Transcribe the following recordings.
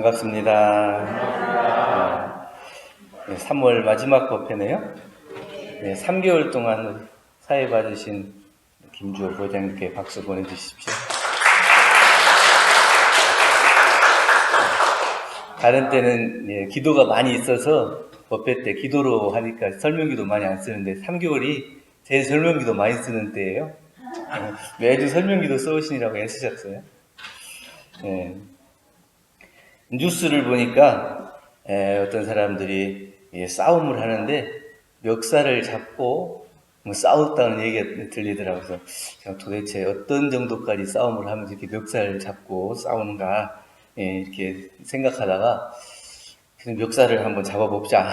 반갑습니다. 3월 마지막 법회네요. 3개월 동안 사회 받으신 김주호 부회장님께 박수 보내주십시오. 다른 때는 기도가 많이 있어서 법회 때 기도로 하니까 설명기도 많이 안 쓰는데 3개월이 제 설명기도 많이 쓰는 때예요. 매주 설명기도 써오시느라고 애쓰셨어요. 뉴스를 보니까 어떤 사람들이 싸움을 하는데 멱살을 잡고 싸웠다는 얘기가 들리더라고요. 그래서 도대체 어떤 정도까지 싸움을 하면서 이렇게 멱살을 잡고 싸우는가 이렇게 생각하다가 그냥 멱살을 한번 잡아봅자.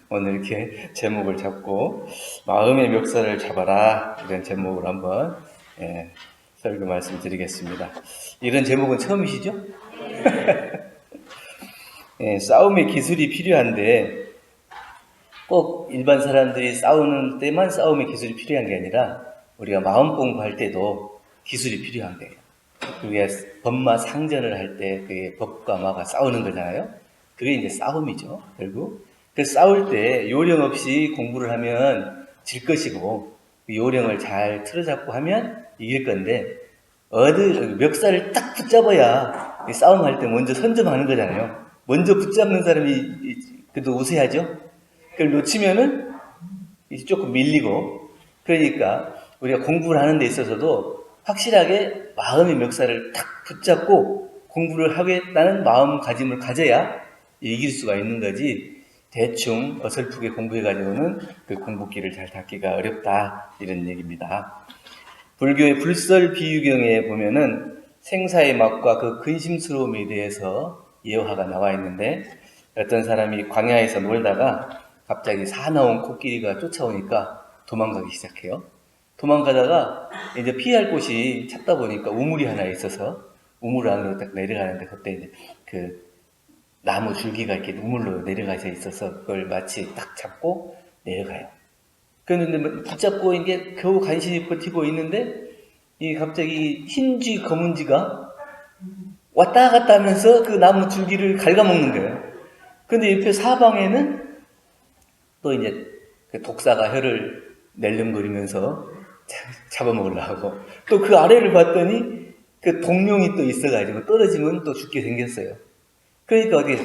오늘 이렇게 제목을 잡고 마음의 멱살을 잡아라 이런 제목을 한번 설교 말씀드리겠습니다. 이런 제목은 처음이시죠? 싸움의 기술이 필요한데 꼭 일반 사람들이 싸우는 때만 싸움의 기술이 필요한 게 아니라 우리가 마음 공부할 때도 기술이 필요한 거예요. 우리가 법마 상전을 할 때 그게 법과 마가 싸우는 거잖아요. 그게 이제 싸움이죠. 결국 그 싸울 때 요령 없이 공부를 하면 질 것이고 그 요령을 잘 틀어잡고 하면 이길 건데 멱살을 딱 붙잡아야 싸움할 때 먼저 선점하는 거잖아요. 먼저 붙잡는 사람이 그래도 우세하죠. 그걸 놓치면은 조금 밀리고, 그러니까 우리가 공부를 하는 데 있어서도 확실하게 마음의 멱살을 딱 붙잡고 공부를 하겠다는 마음가짐을 가져야 이길 수가 있는 거지, 대충 어설프게 공부해가지고는 그 공부길을 잘 닦기가 어렵다 이런 얘기입니다. 불교의 불설비유경에 보면은 생사의 막과 그 근심스러움에 대해서 예화가 나와 있는데, 어떤 사람이 광야에서 놀다가 갑자기 사나운 코끼리가 쫓아오니까 도망가기 시작해요. 도망가다가 이제 피할 곳이 찾다 보니까 우물이 하나 있어서 우물 안으로 딱 내려가는데, 그때 이제 그 나무 줄기가 이렇게 우물로 내려가서 있어서 그걸 마치 딱 잡고 내려가요. 그런데 붙잡고 이게 겨우 간신히 버티고 있는데 이 갑자기 흰쥐 검은쥐가 왔다 갔다 하면서 그 나무 줄기를 갉아먹는 거예요. 근데 옆에 사방에는 또 이제 그 독사가 혀를 낼름거리면서 잡아먹으려고 하고, 또 그 아래를 봤더니 그 동룡이 또 있어가지고 떨어지면 또 죽게 생겼어요. 그러니까 어디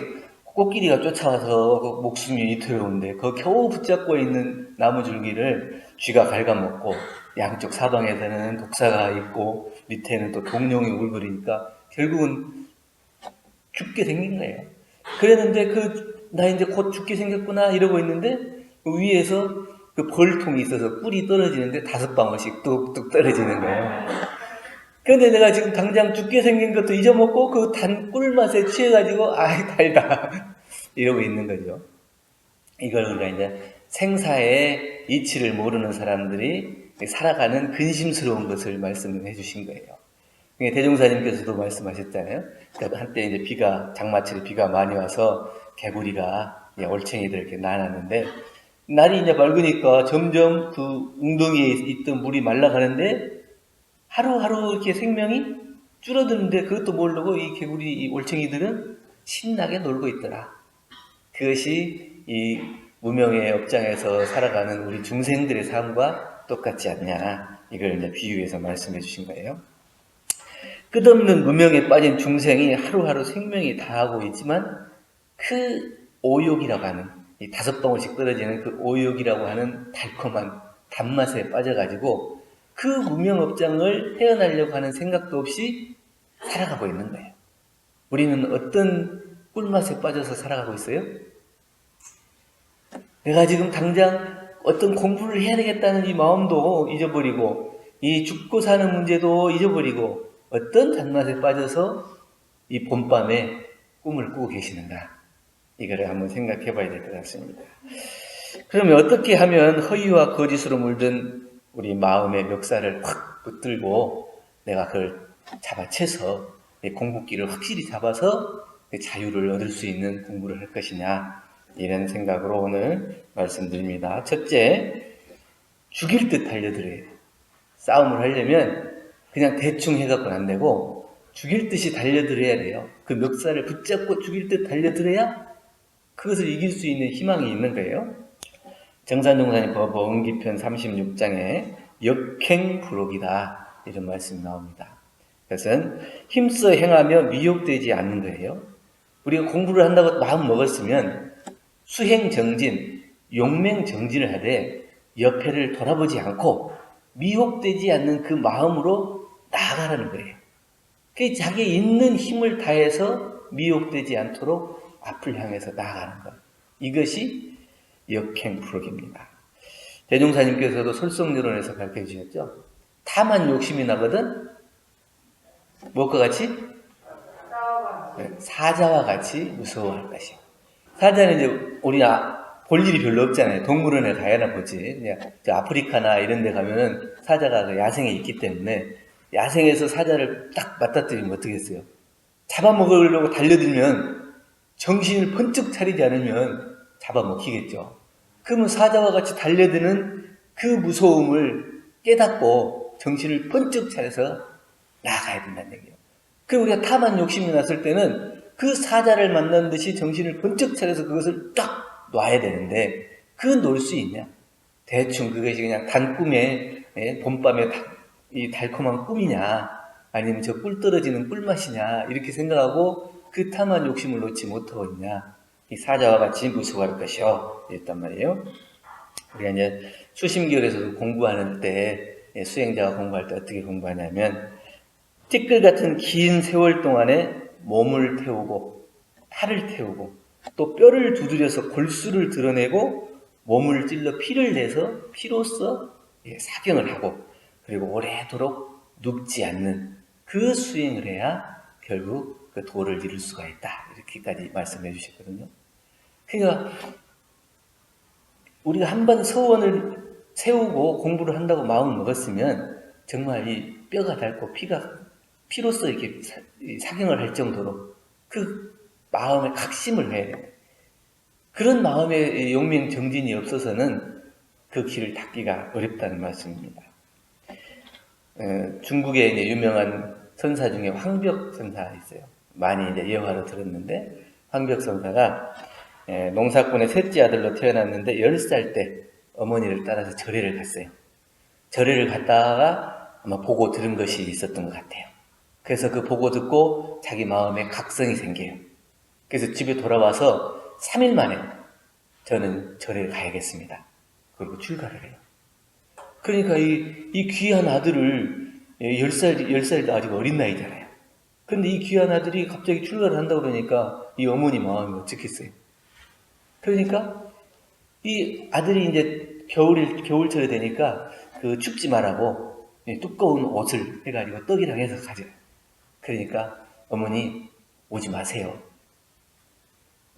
코끼리가 쫓아와서 그 목숨이 위태로운데 그 겨우 붙잡고 있는 나무 줄기를 쥐가 갉아먹고, 양쪽 사방에서는 독사가 있고 밑에는 또 동룡이 울거리니까 결국은 죽게 생긴 거예요. 그랬는데 나 이제 곧 죽게 생겼구나 이러고 있는데 그 위에서 그 벌통이 있어서 꿀이 떨어지는데 5방울씩 뚝뚝 떨어지는 거예요. 그런데 내가 지금 당장 죽게 생긴 것도 잊어먹고 그 단 꿀맛에 취해가지고 아이 달다 이러고 있는 거죠. 이걸 우리가 이제 생사의 이치를 모르는 사람들이 살아가는 근심스러운 것을 말씀해 주신 거예요. 대종사님께서도 말씀하셨잖아요. 그러니까 한때 이제 장마철에 비가 많이 와서 개구리가 올챙이들 이렇게 나눴는데, 날이 이제 맑으니까 점점 그 웅덩이에 있던 물이 말라가는데 하루하루 이렇게 생명이 줄어드는데 그것도 모르고 이 개구리, 이 올챙이들은 신나게 놀고 있더라. 그것이 이 무명의 업장에서 살아가는 우리 중생들의 삶과 똑같지 않냐. 이걸 이제 비유해서 말씀해 주신 거예요. 끝없는 무명에 빠진 중생이 하루하루 생명이 다하고 있지만 그 오욕이라고 하는, 이 5방울씩 떨어지는 그 오욕이라고 하는 달콤한 단맛에 빠져가지고 그 무명업장을 헤어나려고 하는 생각도 없이 살아가고 있는 거예요. 우리는 어떤 꿀맛에 빠져서 살아가고 있어요? 내가 지금 당장 어떤 공부를 해야 되겠다는 이 마음도 잊어버리고, 이 죽고 사는 문제도 잊어버리고, 어떤 단맛에 빠져서 이 봄밤에 꿈을 꾸고 계시는가? 이거를 한번 생각해 봐야 될 것 같습니다. 그러면 어떻게 하면 허위와 거짓으로 물든 우리 마음의 멱살을 확 붙들고 내가 그걸 잡아채서 공부길을 확실히 잡아서 자유를 얻을 수 있는 공부를 할 것이냐, 이런 생각으로 오늘 말씀드립니다. 첫째, 죽일 듯 달려들어야 돼요. 싸움을 하려면 그냥 대충 해갖고는 안 되고 죽일 듯이 달려들어야 돼요. 그 멱살을 붙잡고 죽일 듯 달려들어야 그것을 이길 수 있는 희망이 있는 거예요. 정산동산의 법어음기편 36장에 역행부록이다 이런 말씀이 나옵니다. 그것은 힘써 행하며 미혹되지 않는 거예요. 우리가 공부를 한다고 마음 먹었으면 수행정진, 용맹정진을 하되 옆에를 돌아보지 않고 미혹되지 않는 그 마음으로 나아가라는 거예요. 그 자기 있는 힘을 다해서 미혹되지 않도록 앞을 향해서 나아가는 것. 이것이 역행부록입니다. 대종사님께서도 솔성유론에서 가르쳐 주셨죠. 탐한 욕심이 나거든 무엇과 같이? 사자와 같이 무서워할 것이요. 사자는 이제 우리가 볼 일이 별로 없잖아요. 동물원에 가야나 보지. 그냥 아프리카나 이런 데 가면은 사자가 그 야생에 있기 때문에 야생에서 사자를 딱 맞닥뜨리면 어떻겠어요? 잡아먹으려고 달려들면 정신을 번쩍 차리지 않으면 잡아먹히겠죠. 그러면 사자와 같이 달려드는 그 무서움을 깨닫고 정신을 번쩍 차려서 나아가야 된다는 얘기예요. 그리고 우리가 탐한 욕심이 났을 때는 그 사자를 만난 듯이 정신을 번쩍 차려서 그것을 딱 놔야 되는데 그건 놓을 수 있냐? 대충 그것이 그냥 단꿈에 봄밤에 이 달콤한 꿈이냐 아니면 저 꿀 떨어지는 꿀맛이냐 이렇게 생각하고 그 탐한 욕심을 놓지 못하고 있냐. 이 사자와 같이 무서워할 것이요 이랬단 말이에요. 우리가 이제 수심기울에서도 공부하는 때 수행자가 공부할 때 어떻게 공부하냐면 티끌 같은 긴 세월 동안에 몸을 태우고 팔을 태우고 또 뼈를 두드려서 골수를 드러내고 몸을 찔러 피를 내서 피로써 사경을 하고 그리고 오래도록 눕지 않는 그 수행을 해야 결국 그 도를 이룰 수가 있다. 이렇게까지 말씀해 주셨거든요. 그러니까 우리가 한번 서원을 세우고 공부를 한다고 마음을 먹었으면 정말 이 뼈가 닳고 피로써 이렇게 사경을 할 정도로 그 마음에 각심을 해야 돼요. 그런 마음의 용맹 정진이 없어서는 그 길을 닦기가 어렵다는 말씀입니다. 중국에 이제 유명한 선사 중에 황벽 선사 있어요. 많이 이제 예화로 들었는데 황벽 선사가 농사꾼의 셋째 아들로 태어났는데 10살 때 어머니를 따라서 절에를 갔어요. 절에를 갔다가 아마 보고 들은 것이 있었던 것 같아요. 그래서 그 보고 듣고 자기 마음에 각성이 생겨요. 그래서 집에 돌아와서 3일 만에 저는 절에 가야겠습니다. 그리고 출가를 해요. 그러니까 이 귀한 아들을 10살도 아직 어린 나이잖아요. 근데 이 귀한 아들이 갑자기 출가를 한다고 그러니까 이 어머니 마음이 어떻겠어요? 그러니까 이 아들이 이제 겨울철이 되니까 그 춥지 말라고 두꺼운 옷을 해가지고 떡이랑 해서 가져요. 그러니까 어머니 오지 마세요.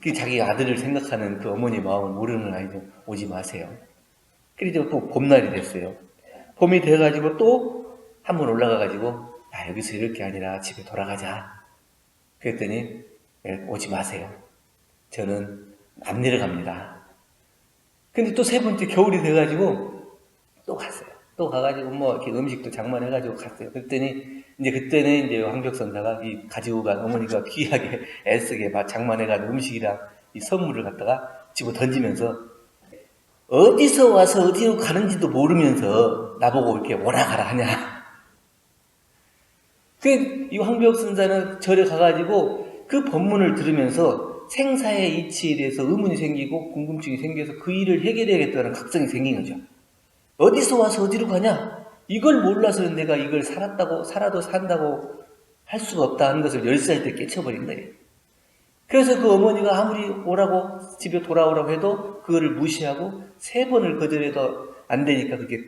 그 자기 아들을 생각하는 그 어머니 마음을 모르는 아이들 오지 마세요. 그래서 또 봄날이 됐어요. 봄이 돼가지고 또 한 번 올라가가지고 여기서 이럴 게 아니라 집에 돌아가자. 그랬더니 오지 마세요. 저는 안 내려갑니다. 근데 또 세 번째 겨울이 돼가지고 또 갔어요. 또 가가지고 뭐 이렇게 음식도 장만해가지고 갔어요. 그랬더니 이제 그때는 이제 황벽선사가 이 가지고 간 어머니가 귀하게 애쓰게 막 장만해가지고 음식이랑 이 선물을 갖다가 집어 던지면서 어디서 와서 어디로 가는지도 모르면서 나보고 이렇게 오라 가라 하냐. 이 황벽선사는 절에 가가지고 그 법문을 들으면서 생사의 이치에 대해서 의문이 생기고 궁금증이 생겨서 그 일을 해결해야겠다는 각성이 생긴 거죠. 어디서 와서 어디로 가냐? 이걸 몰라서 내가 이걸 살아도 산다고 할 수가 없다 하는 것을 10살 때 깨쳐버린 거예요. 그래서 그 어머니가 아무리 오라고 집에 돌아오라고 해도 그거를 무시하고 3번을 거절해도 안 되니까 그게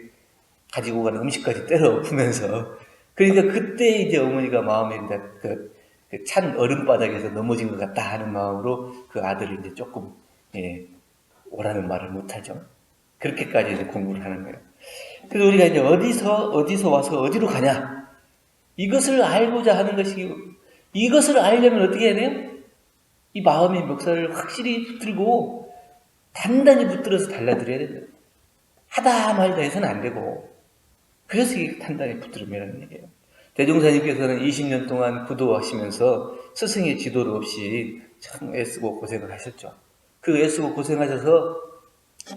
가지고 가는 음식까지 때려 엎으면서 그러니까 그때 이제 어머니가 마음에 그 찬 얼음바닥에서 넘어진 것 같다 하는 마음으로 그 아들을 이제 조금 오라는 말을 못하죠. 그렇게까지 이제 공부를 하는 거예요. 그래서 우리가 이제 어디서 와서 어디로 가냐? 이것을 알고자 하는 것이고, 이것을 알려면 어떻게 해야 돼요? 이 마음의 멱살을 확실히 붙들고, 단단히 붙들어서 달라들여야 된다. 하다 말다 해서는 안 되고, 그래서 이게 단단히 붙들으라는 얘기예요. 대종사님께서는 20년 동안 구도하시면서 스승의 지도를 없이 참 애쓰고 고생을 하셨죠. 그 애쓰고 고생하셔서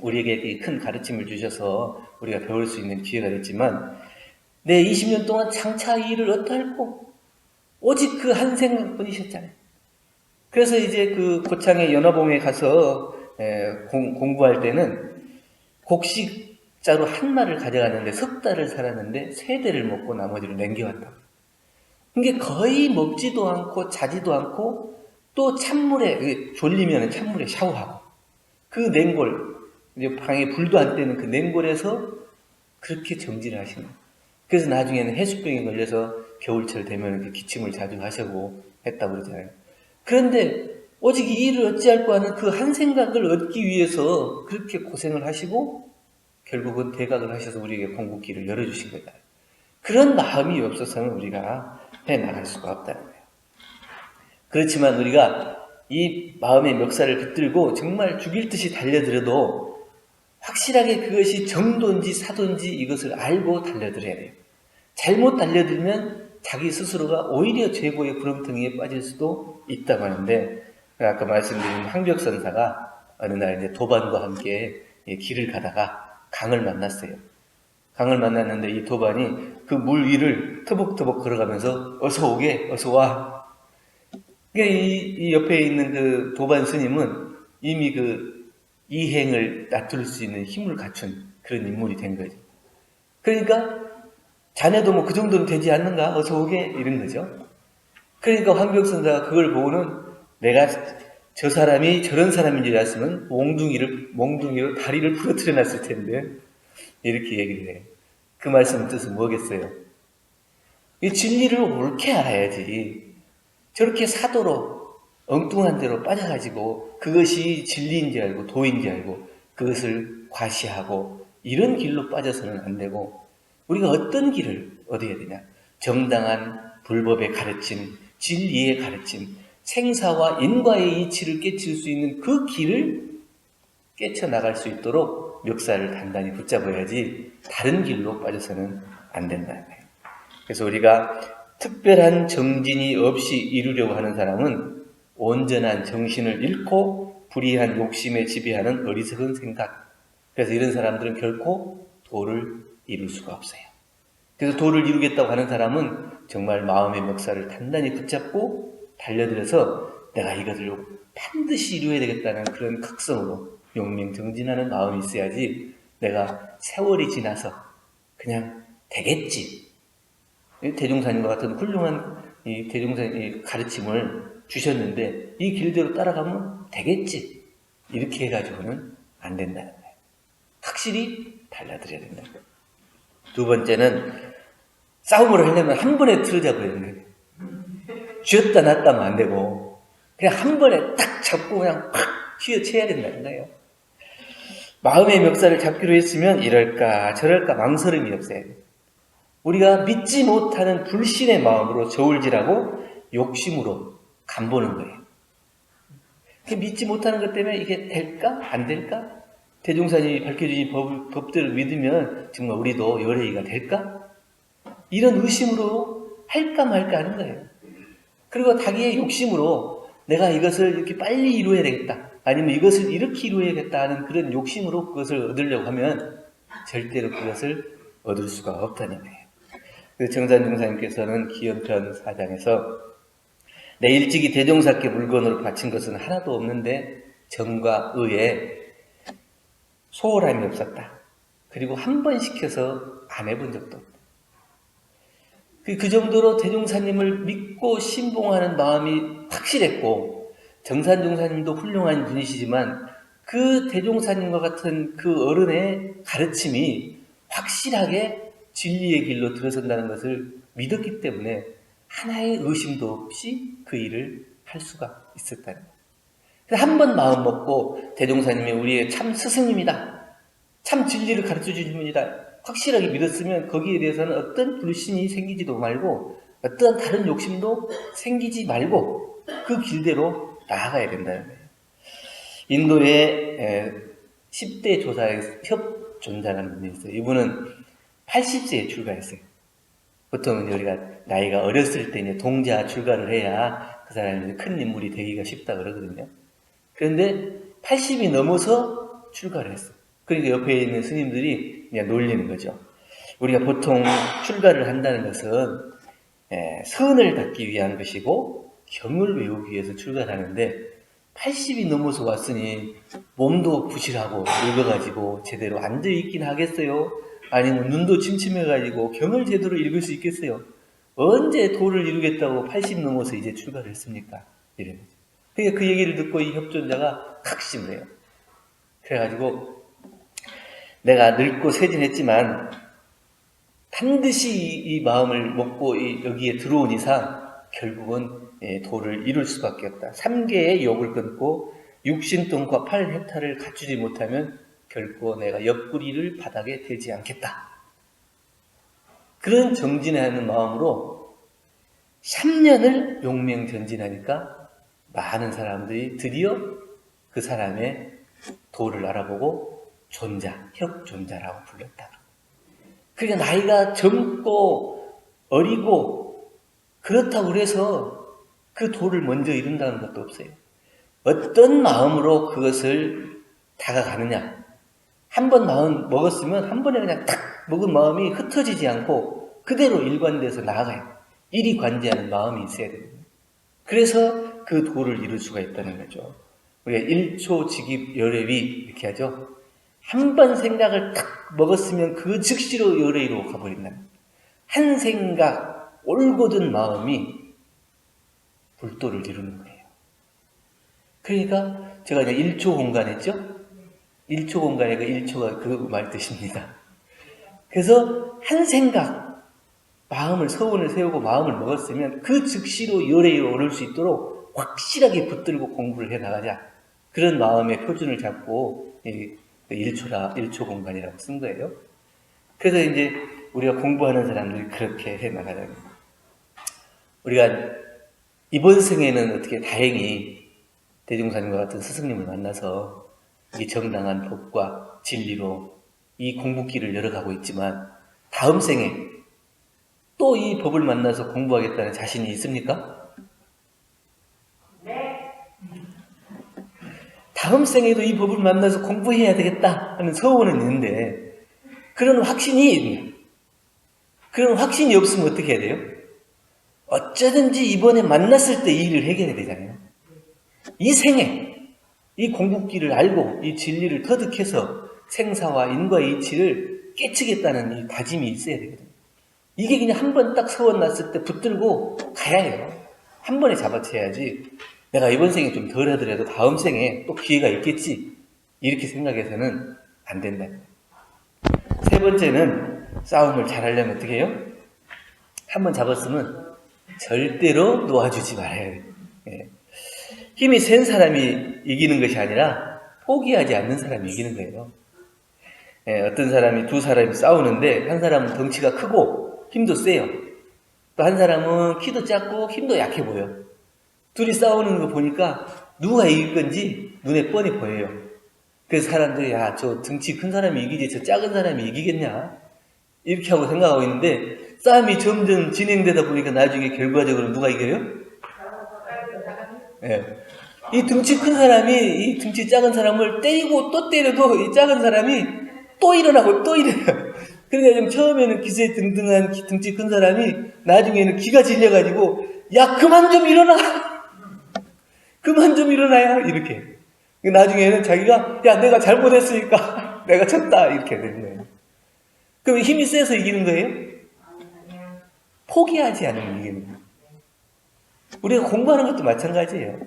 우리에게 큰 가르침을 주셔서 우리가 배울 수 있는 기회가 됐지만, 내 20년 동안 장차 이 일을 어떠할꼬? 오직 그 한 생각뿐이셨잖아요. 그래서 이제 그 고창의 연화봉에 가서 공부할 때는 곡식자로 한 말을 가져갔는데 석 달을 살았는데 세 대를 먹고 나머지를 남겨왔다. 그게 거의 먹지도 않고 자지도 않고 또 찬물에 졸리면 찬물에 샤워하고 그 냉골, 이제 방에 불도 안 때는 그 냉골에서 그렇게 정진을 하신 거예요. 그래서 나중에는 해수병에 걸려서 겨울철 되면 그 기침을 자주 하시고 했다고 그러잖아요. 그런데 오직 이 일을 어찌할까 하는 그 한 생각을 얻기 위해서 그렇게 고생을 하시고 결국은 대각을 하셔서 우리에게 공부길을 열어주신 거다. 그런 마음이 없어서는 우리가 해나갈 수가 없다는 거예요. 그렇지만 우리가 이 마음의 멱살을 붙들고 정말 죽일 듯이 달려들어도 확실하게 그것이 정도인지 사도인지 이것을 알고 달려들어야 돼요. 잘못 달려들면 자기 스스로가 오히려 죄고의 구렁텅이에 빠질 수도 있다고 하는데, 아까 말씀드린 황벽선사가 어느 날 이제 도반과 함께 길을 가다가 강을 만났어요. 강을 만났는데 이 도반이 그 물 위를 터벅터벅 걸어가면서 어서 오게, 어서 와. 이 옆에 있는 그 도반 스님은 이미 그 이행을 다툴 수 있는 힘을 갖춘 그런 인물이 된 거죠. 그러니까 자네도 뭐 그 정도는 되지 않는가? 어서 오게? 이런 거죠. 그러니까 황벽선사가 그걸 보고는 내가 저 사람이 저런 사람인 줄 알았으면 몽둥이로 다리를 부러뜨려 놨을 텐데 이렇게 얘기를 해요. 그 말씀 뜻은 뭐겠어요? 이 진리를 옳게 알아야지. 저렇게 사도로 엉뚱한 대로 빠져가지고 그것이 진리인지 알고 도인지 알고 그것을 과시하고 이런 길로 빠져서는 안 되고, 우리가 어떤 길을 얻어야 되냐? 정당한 불법의 가르침, 진리의 가르침, 생사와 인과의 이치를 깨칠 수 있는 그 길을 깨쳐나갈 수 있도록 멱살을 단단히 붙잡아야지 다른 길로 빠져서는 안 된다는 거예요. 그래서 우리가 특별한 정진이 없이 이루려고 하는 사람은 온전한 정신을 잃고 불의한 욕심에 지배하는 어리석은 생각. 그래서 이런 사람들은 결코 도를 이룰 수가 없어요. 그래서 도를 이루겠다고 하는 사람은 정말 마음의 멱살을 단단히 붙잡고 달려들어서 내가 이것을 반드시 이루어야 되겠다는 그런 각성으로 용맹정진하는 마음이 있어야지, 내가 세월이 지나서 그냥 되겠지. 대종사님과 같은 훌륭한 이 대종사님이 가르침을 주셨는데 이 길대로 따라가면 되겠지. 이렇게 해가지고는 안 된다는 거예요. 확실히 달라들여야 된다. 두 번째는 싸움을 하려면 한 번에 틀어잡아야 되는 거예요. 쥐었다 놨다 하면 안 되고 그냥 한 번에 딱 잡고 그냥 팍 휘어쳐야 된다는 거예요. 마음의 멱살을 잡기로 했으면 이럴까 저럴까 망설임이 없어야 돼요. 우리가 믿지 못하는 불신의 마음으로 저울질하고 욕심으로 간보는 거예요. 믿지 못하는 것 때문에 이게 될까? 안 될까? 대종사님이 밝혀주신 법들을 믿으면 정말 우리도 열애의가 될까? 이런 의심으로 할까 말까 하는 거예요. 그리고 자기의 욕심으로 내가 이것을 이렇게 빨리 이루어야 되겠다, 아니면 이것을 이렇게 이루어야겠다 하는 그런 욕심으로 그것을 얻으려고 하면 절대로 그것을 얻을 수가 없다는 거예요. 그래서 정산종사님께서는 기연편 4장에서 내 일찍이 대종사께 물건으로 바친 것은 하나도 없는데 정과 의에 소홀함이 없었다. 그리고 한 번 시켜서 안 해본 적도 없다. 그 정도로 대종사님을 믿고 신봉하는 마음이 확실했고, 정산종사님도 훌륭한 분이시지만 그 대종사님과 같은 그 어른의 가르침이 확실하게 진리의 길로 들어선다는 것을 믿었기 때문에 하나의 의심도 없이 그 일을 할 수가 있었다는 거예요. 한 번 마음 먹고 대종사님이 우리의 참 스승님이다, 참 진리를 가르쳐 주신 분이다 확실하게 믿었으면 거기에 대해서는 어떤 불신이 생기지도 말고 어떤 다른 욕심도 생기지 말고 그 길대로 나아가야 된다는 거예요. 인도에 10대 조사의 협존자라는 분이 있어요. 이분은 80세에 출가했어요. 보통은 우리가 나이가 어렸을 때 이제 동자 출가를 해야 그 사람이 큰 인물이 되기가 쉽다 그러거든요. 그런데 80이 넘어서 출가를 했어. 그러니까 옆에 있는 스님들이 그냥 놀리는 거죠. 우리가 보통 출가를 한다는 것은 선을 닦기 위한 것이고 경을 외우기 위해서 출가를 하는데 80이 넘어서 왔으니 몸도 부실하고 늙어가지고 제대로 앉아있긴 하겠어요? 아니면 눈도 침침해가지고 경을 제대로 읽을 수 있겠어요? 언제 도를 이루겠다고 80 넘어서 이제 출가를 했습니까? 이래요. 그러니까 그 얘기를 듣고 이 협존자가 각심을 해요. 그래가지고 내가 늙고 쇠진했지만 반드시 이 마음을 먹고 여기에 들어온 이상 결국은 도를 이룰 수밖에 없다. 3개의 욕을 끊고 육신동과 8헥타를 갖추지 못하면 결코 내가 옆구리를 바닥에 대지 않겠다. 그런 정진하는 마음으로 3년을 용맹전진하니까 많은 사람들이 드디어 그 사람의 도를 알아보고 존자, 혁존자라고 불렀다. 그러니까 나이가 젊고 어리고 그렇다고 해서 그 도를 먼저 이룬다는 것도 없어요. 어떤 마음으로 그것을 다가가느냐. 한 번 마음 먹었으면 한 번에 그냥 탁 먹은 마음이 흩어지지 않고 그대로 일관돼서 나아가요. 일이 관지하는 마음이 있어야 됩니다. 그래서 그 도를 이룰 수가 있다는 거죠. 우리가 1초 직입 열애위 이렇게 하죠. 한 번 생각을 탁 먹었으면 그 즉시로 열애위로 가버린다. 한 생각 올곧은 마음이 불도를 이루는 거예요. 그러니까 제가 이제 1초 공간 했죠? 1초 공간에 그 1초가 그 말 뜻입니다. 그래서 한 생각, 마음을 서원을 세우고 마음을 먹었으면 그 즉시로 열애위로 오를 수 있도록 확실하게 붙들고 공부를 해나가자. 그런 마음의 표준을 잡고 1초 공간이라고 쓴 거예요. 그래서 이제 우리가 공부하는 사람들이 그렇게 해나가자. 우리가 이번 생에는 어떻게 다행히 대중사님과 같은 스승님을 만나서 이 정당한 법과 진리로 이 공부길을 열어가고 있지만 다음 생에 또 이 법을 만나서 공부하겠다는 자신이 있습니까? 네. 다음 생에도 이 법을 만나서 공부해야 되겠다 하는 소원은 있는데 그런 확신이 없으면 어떻게 해야 돼요? 어쩌든지 이번에 만났을 때 이 일을 해결해야 되잖아요. 이 생에 이 공부길을 알고 이 진리를 터득해서 생사와 인과의 이치를 깨치겠다는 이 다짐이 있어야 되거든요. 이게 그냥 한 번 딱 소원 났을 때 붙들고 가야 해요. 한 번에 잡아채야지 내가 이번 생에 좀 덜 하더라도 다음 생에 또 기회가 있겠지 이렇게 생각해서는 안 된다. 세 번째는 싸움을 잘하려면 어떻게 해요? 한 번 잡았으면 절대로 놓아주지 말아야 돼요. 힘이 센 사람이 이기는 것이 아니라 포기하지 않는 사람이 이기는 거예요. 어떤 사람이 두 사람이 싸우는데 한 사람은 덩치가 크고 힘도 세요. 또 한 사람은 키도 작고 힘도 약해 보여. 둘이 싸우는 거 보니까 누가 이길 건지 눈에 뻔히 보여요. 그래서 사람들이 야, 저 덩치 큰 사람이 이기지 저 작은 사람이 이기겠냐? 이렇게 하고 생각하고 있는데 싸움이 점점 진행되다 보니까 나중에 결과적으로 누가 이겨요? 이 덩치 큰 사람이 이 덩치 작은 사람을 때리고 또 때려도 이 작은 사람이 또 일어나고 또 일어나요. 그러니까 좀 처음에는 기세 등등한 덩치 큰 사람이 나중에는 기가 질려가지고 야 그만 좀 일어나 그만 좀 일어나야 이렇게 나중에는 자기가 야 내가 잘못했으니까 내가 졌다 이렇게 되는 거예요. 그럼 힘이 세서 이기는 거예요? 포기하지 않으면 이기는 거예요. 우리가 공부하는 것도 마찬가지예요.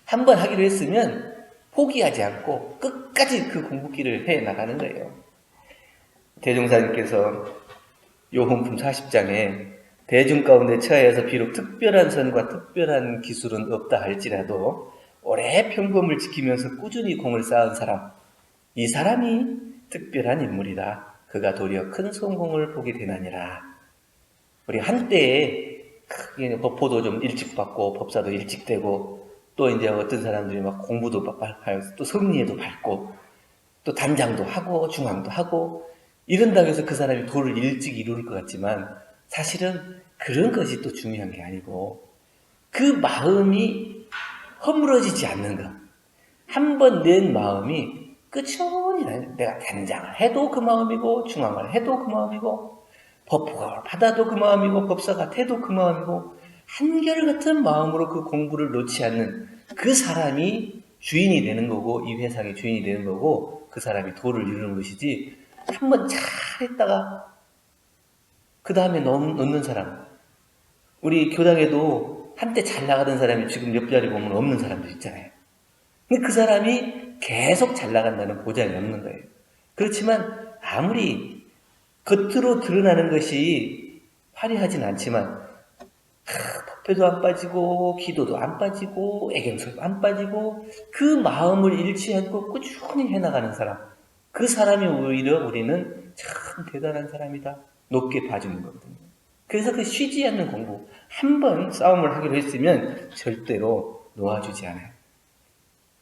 한 번 하기로 했으면 포기하지 않고 끝까지 그 공부길을 해나가는 거예요. 대종사님께서 요혼품 40장에 대중 가운데 처하여서 비록 특별한 선과 특별한 기술은 없다 할지라도 오래 평범을 지키면서 꾸준히 공을 쌓은 사람, 이 사람이 특별한 인물이다. 그가 도리어 큰 성공을 보게 되나니라. 우리 한때에 법포도 좀 일찍 받고 법사도 일찍 되고 또 이제 어떤 사람들이 막 공부도 또 성리에도 밝고 또 단장도 하고 중앙도 하고 이런다고 해서 그 사람이 도를 일찍 이룰 것 같지만 사실은 그런 것이 또 중요한 게 아니고 그 마음이 허물어지지 않는 것. 한 번 낸 마음이 꾸준히 내가 단장을 해도 그 마음이고 중앙을 해도 그 마음이고 법국을 받아도 그 마음이고 법사가 돼도 그 마음이고 한결같은 마음으로 그 공부를 놓지 않는 그 사람이 주인이 되는 거고 이 회상의 주인이 되는 거고 그 사람이 도를 이루는 것이지 한 번 잘 했다가 그 다음에 놓는 사람 우리 교당에도 한때 잘 나가던 사람이 지금 옆자리 보면 없는 사람들 있잖아요. 근데 그 사람이 계속 잘 나간다는 보장이 없는 거예요. 그렇지만 아무리 겉으로 드러나는 것이 화려하진 않지만 법회도 안 빠지고 기도도 안 빠지고 애경설도 안 빠지고 그 마음을 잃지 않고 꾸준히 해나가는 사람 그 사람이 오히려 우리는 참 대단한 사람이다 높게 봐주는 거거든요. 그래서 그 쉬지 않는 공부 한 번 싸움을 하기로 했으면 절대로 놓아주지 않아요.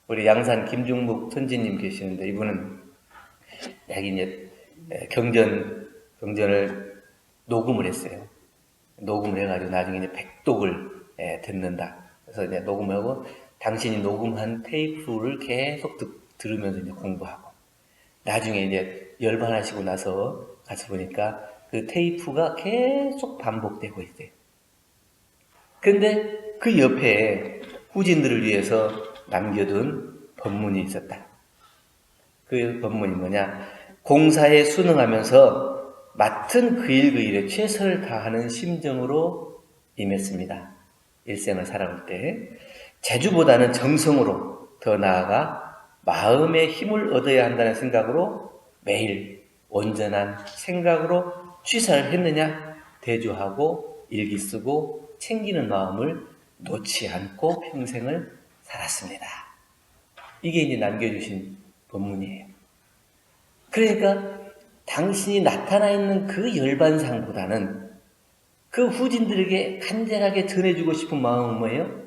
우리 양산 김중묵 선지님 계시는데 이분은 여기 이제 경전을 녹음을 했어요. 녹음을 해가지고 나중에 이제 백독을 듣는다. 그래서 이제 녹음하고 당신이 녹음한 테이프를 계속 들으면서 이제 공부하고 나중에 이제 열반하시고 나서 가서 보니까 그 테이프가 계속 반복되고 있어요. 그런데 그 옆에 후진들을 위해서 남겨둔 법문이 있었다. 그 법문이 뭐냐? 공사에 순응하면서 맡은 그 일 그 일에 최선을 다하는 심정으로 임했습니다. 일생을 살아올 때 재주보다는 정성으로 더 나아가 마음의 힘을 얻어야 한다는 생각으로 매일 온전한 생각으로 취사를 했느냐? 대조하고 일기 쓰고 챙기는 마음을 놓지 않고 평생을 살았습니다. 이게 이제 남겨주신 법문이에요. 그러니까 당신이 나타나 있는 그 열반상보다는 그 후진들에게 간절하게 전해주고 싶은 마음은 뭐예요?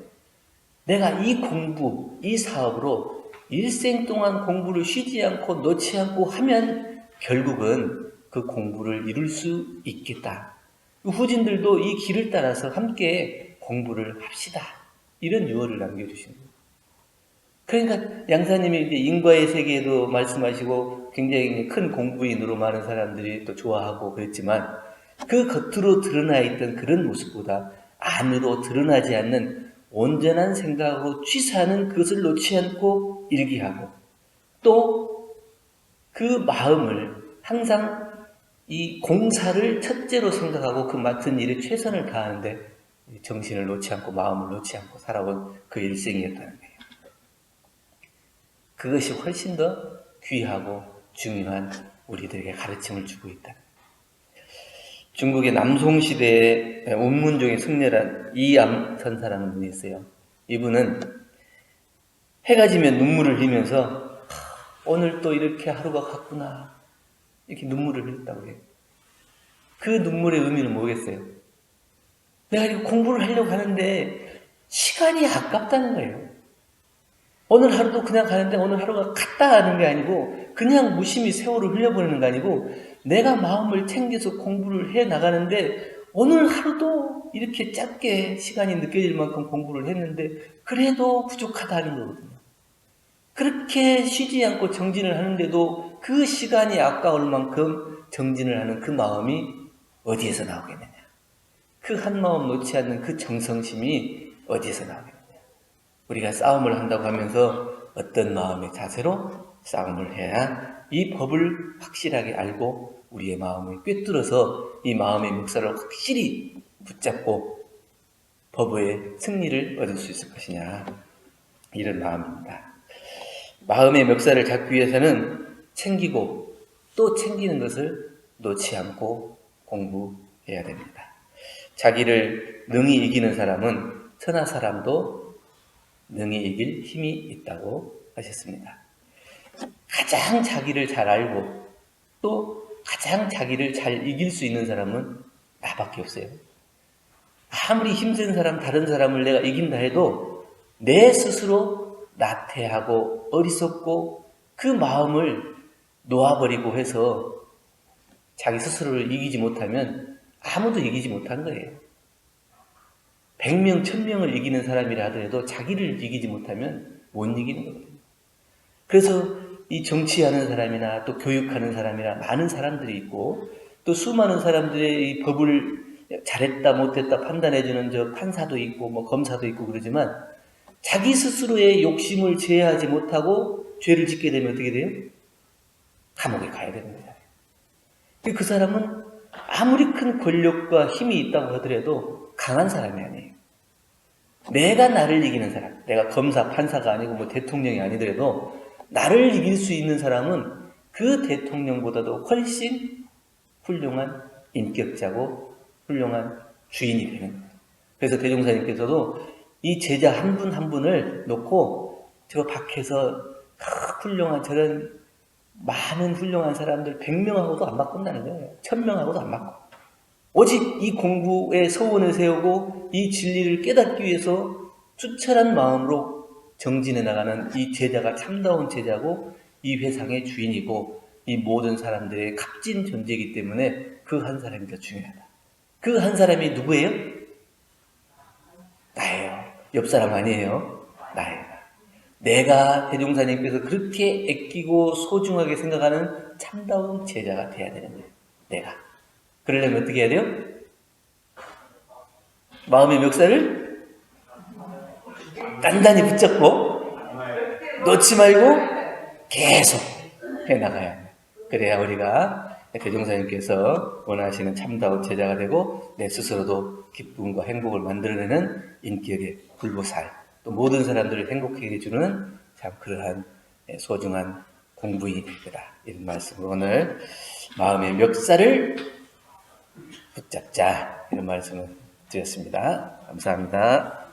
내가 이 공부, 이 사업으로 일생 동안 공부를 쉬지 않고 놓지 않고 하면 결국은 그 공부를 이룰 수 있겠다. 후진들도 이 길을 따라서 함께 공부를 합시다. 이런 유언을 남겨주신 거예요. 그러니까 양사님이 이제 인과의 세계에도 말씀하시고 굉장히 큰 공부인으로 많은 사람들이 또 좋아하고 그랬지만 그 겉으로 드러나 있던 그런 모습보다 안으로 드러나지 않는 온전한 생각으로 취사하는 그것을 놓지 않고 일기하고 또 그 마음을 항상 이 공사를 첫째로 생각하고 그 맡은 일에 최선을 다하는데 정신을 놓지 않고 마음을 놓지 않고 살아온 그 일생이었다는 거예요. 그것이 훨씬 더 귀하고 중요한 우리들에게 가르침을 주고 있다. 중국의 남송시대의 운문종의 승려란 이암 선사라는 분이 있어요. 이분은 해가 지면 눈물을 흘리면서 오늘 또 이렇게 하루가 갔구나 이렇게 눈물을 흘렸다고 해요. 그 눈물의 의미는 뭐겠어요? 내가 이렇게 공부를 하려고 하는데 시간이 아깝다는 거예요. 오늘 하루도 그냥 가는데 오늘 하루가 갔다 가는 게 아니고 그냥 무심히 세월을 흘려보내는 게 아니고 내가 마음을 챙겨서 공부를 해 나가는데 오늘 하루도 이렇게 짧게 시간이 느껴질 만큼 공부를 했는데 그래도 부족하다는 거거든요. 그렇게 쉬지 않고 정진을 하는데도 그 시간이 아까울 만큼 정진을 하는 그 마음이 어디에서 나오겠느냐. 그 한 마음 놓지 않는 그 정성심이 어디에서 나오겠느냐. 우리가 싸움을 한다고 하면서 어떤 마음의 자세로 싸움을 해야 이 법을 확실하게 알고 우리의 마음을 꿰뚫어서 이 마음의 묵사를 확실히 붙잡고 법의 승리를 얻을 수 있을 것이냐. 이런 마음입니다. 마음의 멱살을 잡기 위해서는 챙기고 또 챙기는 것을 놓지 않고 공부해야 됩니다. 자기를 능히 이기는 사람은 천하 사람도 능히 이길 힘이 있다고 하셨습니다. 가장 자기를 잘 알고 또 가장 자기를 잘 이길 수 있는 사람은 나밖에 없어요. 아무리 힘센 사람, 다른 사람을 내가 이긴다 해도 내 스스로 나태하고 어리석고 그 마음을 놓아버리고 해서 자기 스스로를 이기지 못하면 아무도 이기지 못한 거예요. 100명, 1000명을 이기는 사람이라 하더라도 자기를 이기지 못하면 못 이기는 거거든요. 그래서 이 정치하는 사람이나 또 교육하는 사람이나 많은 사람들이 있고 또 수많은 사람들의 이 법을 잘했다 못했다 판단해주는 저 판사도 있고 뭐 검사도 있고 그러지만 자기 스스로의 욕심을 제어하지 못하고 죄를 짓게 되면 어떻게 돼요? 감옥에 가야 되는 거잖아요. 그 사람은 아무리 큰 권력과 힘이 있다고 하더라도 강한 사람이 아니에요. 내가 나를 이기는 사람, 내가 검사, 판사가 아니고 뭐 대통령이 아니더라도 나를 이길 수 있는 사람은 그 대통령보다도 훨씬 훌륭한 인격자고 훌륭한 주인이 되는 거예요. 그래서 대종사님께서도 이 제자 한 분 한 분을 놓고 저 밖에서 훌륭한 저런 많은 훌륭한 사람들 100명하고도 안 바꾼다는 거예요. 1000명하고도 안 바꿔. 오직 이 공부에 소원을 세우고 이 진리를 깨닫기 위해서 투철한 마음으로 정진해 나가는 이 제자가 참다운 제자고 이 회상의 주인이고 이 모든 사람들의 값진 존재이기 때문에 그 한 사람이 더 중요하다. 그 한 사람이 누구예요? 나예요. 옆 사람 아니에요. 나예요. 내가 대종사님께서 그렇게 아끼고 소중하게 생각하는 참다운 제자가 돼야 되는 거예요. 내가. 그러려면 어떻게 해야 돼요? 마음의 멱살을 단단히 붙잡고 놓지 말고 계속 해나가야 해요. 그래야 우리가 대종사님께서 원하시는 참다운 제자가 되고 내 스스로도 기쁨과 행복을 만들어내는 인격의 불보살, 또 모든 사람들을 행복하게 해주는 참 그러한 소중한 공부인이 되다. 이런 말씀으로 오늘 마음의 멱살을 붙잡자 이런 말씀을 드렸습니다. 감사합니다.